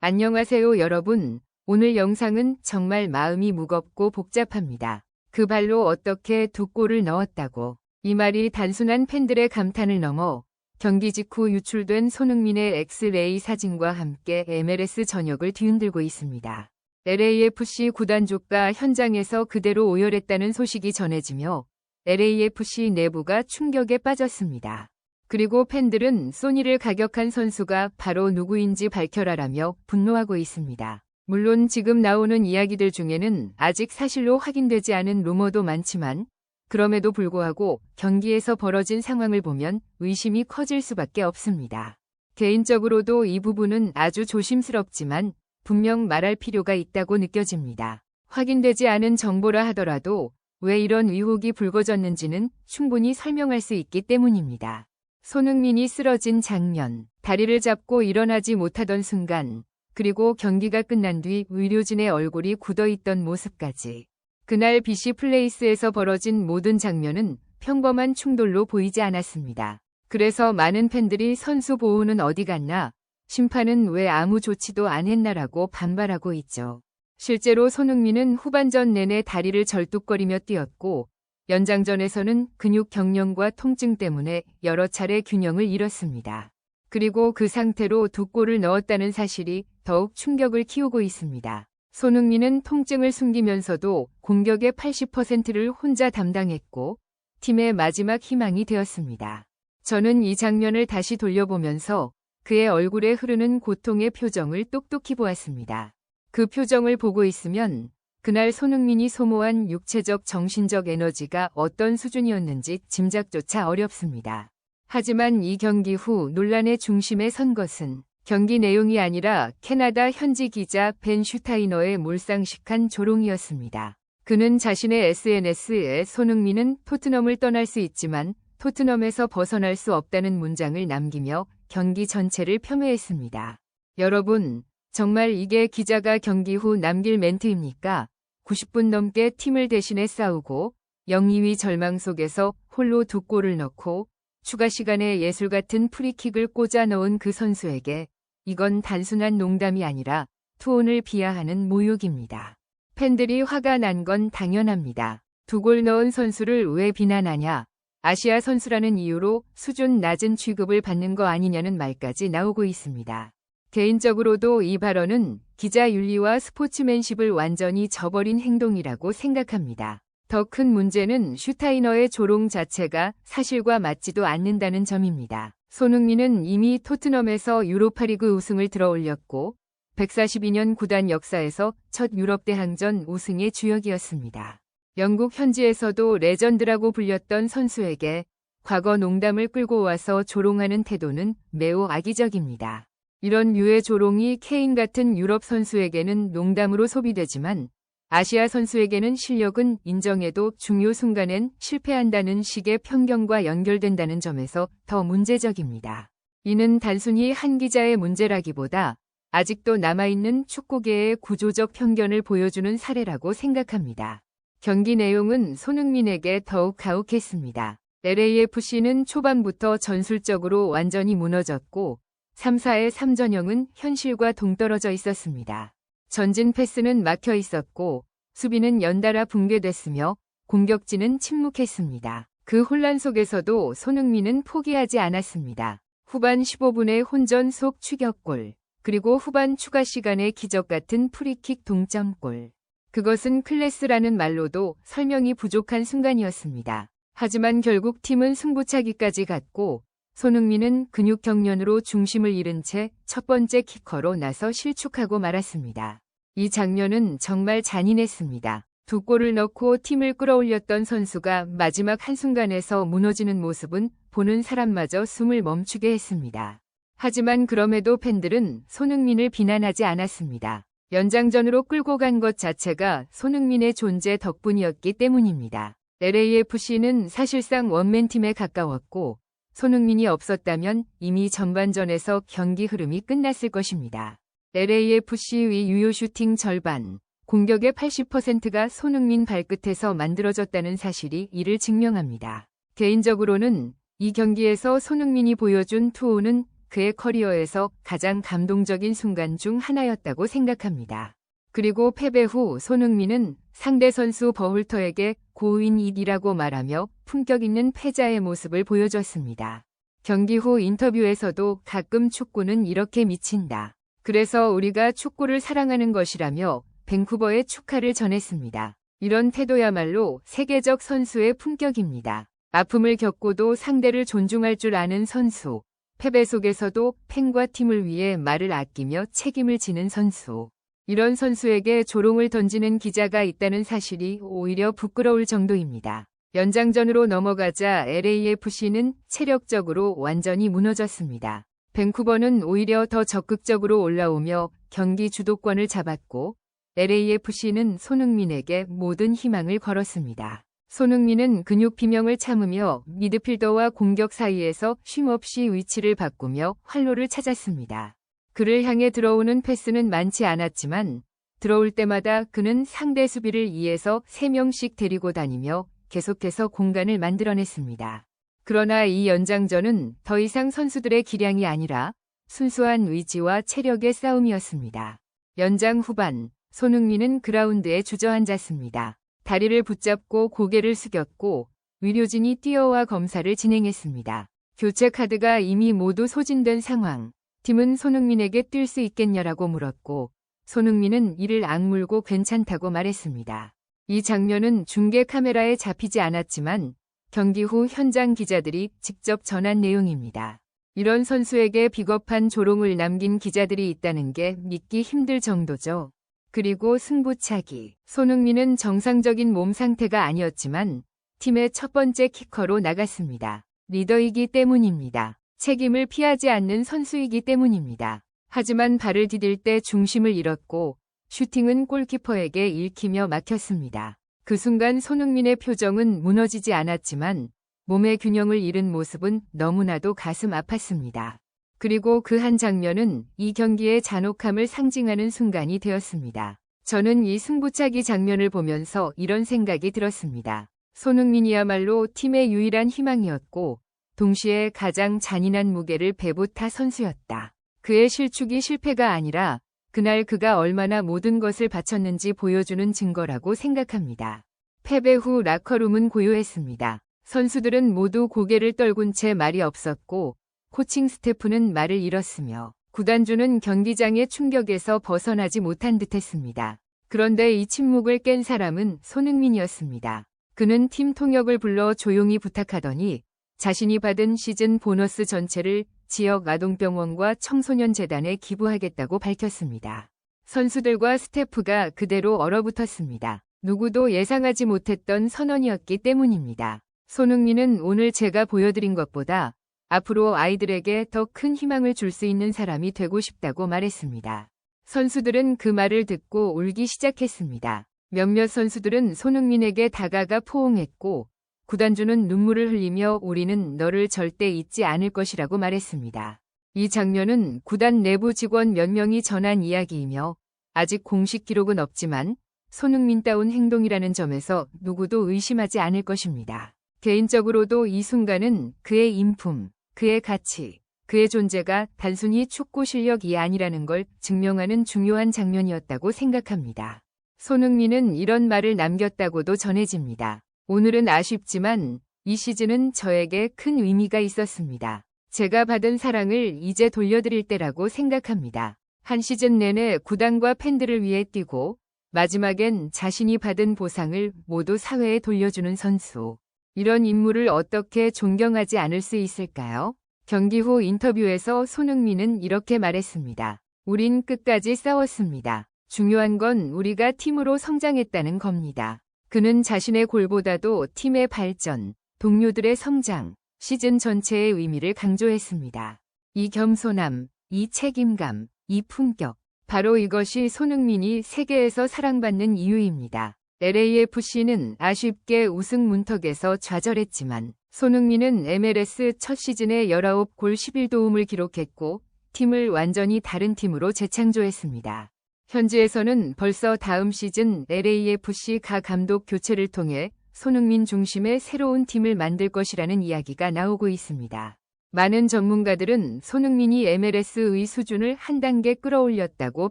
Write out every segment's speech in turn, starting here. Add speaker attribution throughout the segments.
Speaker 1: 안녕하세요 여러분. 오늘 영상은 정말 마음이 무겁고 복잡합니다. 그 발로 어떻게 두 골을 넣었다고. 이 말이 단순한 팬들의 감탄을 넘어 경기 직후 유출된 손흥민의 엑스레이 사진과 함께 MLS 전역을 뒤흔들고 있습니다. LAFC 구단 조가 현장에서 그대로 오열했다는 소식이 전해지며 LAFC 내부가 충격에 빠졌습니다. 그리고 팬들은 소니를 가격한 선수가 바로 누구인지 밝혀라라며 분노하고 있습니다. 물론 지금 나오는 이야기들 중에는 아직 사실로 확인되지 않은 루머도 많지만 그럼에도 불구하고 경기에서 벌어진 상황을 보면 의심이 커질 수밖에 없습니다. 개인적으로도 이 부분은 아주 조심스럽지만 분명 말할 필요가 있다고 느껴집니다. 확인되지 않은 정보라 하더라도 왜 이런 의혹이 불거졌는지는 충분히 설명할 수 있기 때문입니다. 손흥민이 쓰러진 장면, 다리를 잡고 일어나지 못하던 순간, 그리고 경기가 끝난 뒤 의료진의 얼굴이 굳어있던 모습까지. 그날 BC 플레이스에서 벌어진 모든 장면은 평범한 충돌로 보이지 않았습니다. 그래서 많은 팬들이 선수 보호는 어디 갔나, 심판은 왜 아무 조치도 안 했나라고 반발하고 있죠. 실제로 손흥민은 후반전 내내 다리를 절뚝거리며 뛰었고, 연장전에서는 근육 경련과 통증 때문에 여러 차례 균형을 잃었습니다. 그리고 그 상태로 두 골을 넣었다는 사실이 더욱 충격을 키우고 있습니다. 손흥민은 통증을 숨기면서도 공격의 80%를 혼자 담당했고 팀의 마지막 희망이 되었습니다. 저는 이 장면을 다시 돌려보면서 그의 얼굴에 흐르는 고통의 표정을 똑똑히 보았습니다. 그 표정을 보고 있으면 그날 손흥민이 소모한 육체적 정신적 에너지가 어떤 수준이었는지 짐작조차 어렵습니다. 하지만 이 경기 후 논란의 중심에 선 것은 경기 내용이 아니라 캐나다 현지 기자 벤 슈타이너의 몰상식한 조롱이었습니다. 그는 자신의 SNS에 손흥민은 토트넘을 떠날 수 있지만 토트넘에서 벗어날 수 없다는 문장을 남기며 경기 전체를 폄훼했습니다. 여러분, 정말 이게 기자가 경기 후 남길 멘트입니까? 90분 넘게 팀을 대신해 싸우고 영위위 절망 속에서 홀로 두 골을 넣고 추가 시간에 예술 같은 프리킥을 꽂아 넣은 그 선수에게 이건 단순한 농담이 아니라 투혼을 비하하는 모욕입니다. 팬들이 화가 난 건 당연합니다. 두 골 넣은 선수를 왜 비난하냐? 아시아 선수라는 이유로 수준 낮은 취급을 받는 거 아니냐는 말까지 나오고 있습니다. 개인적으로도 이 발언은 기자 윤리와 스포츠맨십을 완전히 저버린 행동이라고 생각합니다. 더 큰 문제는 슈타이너의 조롱 자체가 사실과 맞지도 않는다는 점입니다. 손흥민은 이미 토트넘에서 유로파리그 우승을 들어올렸고 142년 구단 역사에서 첫 유럽 대항전 우승의 주역이었습니다. 영국 현지에서도 레전드라고 불렸던 선수에게 과거 농담을 끌고 와서 조롱하는 태도는 매우 악의적입니다. 이런 류의 조롱이 케인 같은 유럽 선수에게는 농담으로 소비되지만 아시아 선수에게는 실력은 인정해도 중요 순간엔 실패한다는 식의 편견과 연결된다는 점에서 더 문제적입니다. 이는 단순히 한 기자의 문제라기보다 아직도 남아있는 축구계의 구조적 편견을 보여주는 사례라고 생각합니다. 경기 내용은 손흥민에게 더욱 가혹했습니다. LAFC는 초반부터 전술적으로 완전히 무너졌고 3-4의 3전형은 현실과 동떨어져 있었습니다. 전진 패스는 막혀 있었고 수비는 연달아 붕괴됐으며 공격진은 침묵했습니다. 그 혼란 속에서도 손흥민은 포기하지 않았습니다. 후반 15분의 혼전 속 추격골, 그리고 후반 추가 시간의 기적 같은 프리킥 동점골. 그것은 클래스라는 말로도 설명이 부족한 순간이었습니다. 하지만 결국 팀은 승부차기까지 갔고 손흥민은 근육 경련으로 중심을 잃은 채 첫 번째 키커로 나서 실축하고 말았습니다. 이 장면은 정말 잔인했습니다. 두 골을 넣고 팀을 끌어올렸던 선수가 마지막 한순간에서 무너지는 모습은 보는 사람마저 숨을 멈추게 했습니다. 하지만 그럼에도 팬들은 손흥민을 비난하지 않았습니다. 연장전으로 끌고 간 것 자체가 손흥민의 존재 덕분이었기 때문입니다. LAFC는 사실상 원맨팀에 가까웠고 손흥민이 없었다면 이미 전반전에서 경기 흐름이 끝났을 것입니다. LAFC의 유효 슈팅 절반, 공격의 80%가 손흥민 발끝에서 만들어졌다는 사실이 이를 증명합니다. 개인적으로는 이 경기에서 손흥민이 보여준 투혼은 그의 커리어에서 가장 감동적인 순간 중 하나였다고 생각합니다. 그리고 패배 후 손흥민은 상대 선수 버홀터에게 고인 이기라고 말하며 품격 있는 패자의 모습을 보여줬습니다. 경기 후 인터뷰에서도 가끔 축구는 이렇게 미친다. 그래서 우리가 축구를 사랑하는 것이라며 밴쿠버에 축하를 전했습니다. 이런 태도야말로 세계적 선수의 품격입니다. 아픔을 겪고도 상대를 존중할 줄 아는 선수. 패배 속에서도 팬과 팀을 위해 말을 아끼며 책임을 지는 선수. 이런 선수에게 조롱을 던지는 기자가 있다는 사실이 오히려 부끄러울 정도입니다. 연장전으로 넘어가자 LAFC는 체력적으로 완전히 무너졌습니다. 밴쿠버는 오히려 더 적극적으로 올라오며 경기 주도권을 잡았고 LAFC는 손흥민에게 모든 희망을 걸었습니다. 손흥민은 근육 비명을 참으며 미드필더와 공격 사이에서 쉼없이 위치를 바꾸며 활로를 찾았습니다. 그를 향해 들어오는 패스는 많지 않았지만 들어올 때마다 그는 상대 수비를 2에서 3명씩 데리고 다니며 계속해서 공간을 만들어냈습니다. 그러나 이 연장전은 더 이상 선수들의 기량이 아니라 순수한 의지와 체력의 싸움이었습니다. 연장 후반 손흥민은 그라운드에 주저앉았습니다. 다리를 붙잡고 고개를 숙였고 의료진이 뛰어와 검사를 진행했습니다. 교체 카드가 이미 모두 소진된 상황. 팀은 손흥민에게 뛸 수 있겠냐라고 물었고 손흥민은 이를 악물고 괜찮다고 말했습니다. 이 장면은 중계 카메라에 잡히지 않았지만 경기 후 현장 기자들이 직접 전한 내용입니다. 이런 선수에게 비겁한 조롱을 남긴 기자들이 있다는 게 믿기 힘들 정도죠. 그리고 승부차기. 손흥민은 정상적인 몸 상태가 아니었지만 팀의 첫 번째 키커로 나갔습니다. 리더이기 때문입니다. 책임을 피하지 않는 선수이기 때문입니다. 하지만 발을 디딜 때 중심을 잃었고 슈팅은 골키퍼에게 읽히며 막혔습니다. 그 순간 손흥민의 표정은 무너지지 않았지만 몸의 균형을 잃은 모습은 너무나도 가슴 아팠습니다. 그리고 그 한 장면은 이 경기의 잔혹함을 상징하는 순간이 되었습니다. 저는 이 승부차기 장면을 보면서 이런 생각이 들었습니다. 손흥민이야말로 팀의 유일한 희망이었고 동시에 가장 잔인한 무게를 배부타 선수였다. 그의 실축이 실패가 아니라 그날 그가 얼마나 모든 것을 바쳤는지 보여주는 증거라고 생각합니다. 패배 후 라커룸은 고요했습니다. 선수들은 모두 고개를 떨군 채 말이 없었고 코칭 스태프는 말을 잃었으며 구단주는 경기장의 충격에서 벗어나지 못한 듯했습니다. 그런데 이 침묵을 깬 사람은 손흥민이었습니다. 그는 팀 통역을 불러 조용히 부탁하더니 자신이 받은 시즌 보너스 전체를 지역 아동병원과 청소년재단에 기부하겠다고 밝혔습니다. 선수들과 스태프가 그대로 얼어붙었습니다. 누구도 예상하지 못했던 선언이었기 때문입니다. 손흥민은 오늘 제가 보여드린 것보다 앞으로 아이들에게 더 큰 희망을 줄 수 있는 사람이 되고 싶다고 말했습니다. 선수들은 그 말을 듣고 울기 시작했습니다. 몇몇 선수들은 손흥민에게 다가가 포옹했고 구단주는 눈물을 흘리며 우리는 너를 절대 잊지 않을 것이라고 말했습니다. 이 장면은 구단 내부 직원 몇 명이 전한 이야기이며 아직 공식 기록은 없지만 손흥민다운 행동이라는 점에서 누구도 의심하지 않을 것입니다. 개인적으로도 이 순간은 그의 인품, 그의 가치, 그의 존재가 단순히 축구 실력이 아니라는 걸 증명하는 중요한 장면이었다고 생각합니다. 손흥민은 이런 말을 남겼다고도 전해집니다. 오늘은 아쉽지만 이 시즌은 저에게 큰 의미가 있었습니다. 제가 받은 사랑을 이제 돌려드릴 때라고 생각합니다. 한 시즌 내내 구단과 팬들을 위해 뛰고 마지막엔 자신이 받은 보상을 모두 사회에 돌려주는 선수. 이런 인물을 어떻게 존경하지 않을 수 있을까요? 경기 후 인터뷰에서 손흥민은 이렇게 말했습니다. 우린 끝까지 싸웠습니다. 중요한 건 우리가 팀으로 성장했다는 겁니다. 그는 자신의 골보다도 팀의 발전, 동료들의 성장, 시즌 전체의 의미를 강조했습니다. 이 겸손함, 이 책임감, 이 품격. 바로 이것이 손흥민이 세계에서 사랑받는 이유입니다. LAFC는 아쉽게 우승 문턱에서 좌절했지만 손흥민은 MLS 첫 시즌에 19골 11도움을 기록했고 팀을 완전히 다른 팀으로 재창조했습니다. 현지에서는 벌써 다음 시즌 LAFC 가 감독 교체를 통해 손흥민 중심의 새로운 팀을 만들 것이라는 이야기가 나오고 있습니다. 많은 전문가들은 손흥민이 MLS의 수준을 한 단계 끌어올렸다고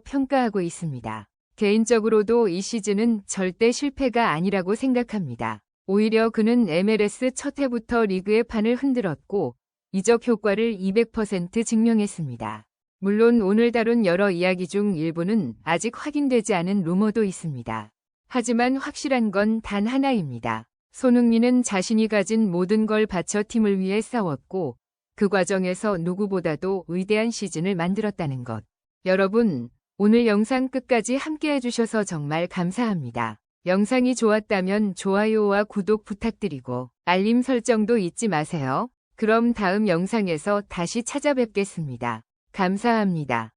Speaker 1: 평가하고 있습니다. 개인적으로도 이 시즌은 절대 실패가 아니라고 생각합니다. 오히려 그는 MLS 첫 해부터 리그의 판을 흔들었고 이적 효과를 200% 증명했습니다. 물론 오늘 다룬 여러 이야기 중 일부는 아직 확인되지 않은 루머도 있습니다. 하지만 확실한 건 단 하나입니다. 손흥민은 자신이 가진 모든 걸 바쳐 팀을 위해 싸웠고 그 과정에서 누구보다도 위대한 시즌을 만들었다는 것. 여러분, 오늘 영상 끝까지 함께 해주셔서 정말 감사합니다. 영상이 좋았다면 좋아요와 구독 부탁드리고 알림 설정도 잊지 마세요. 그럼 다음 영상에서 다시 찾아뵙겠습니다. 감사합니다.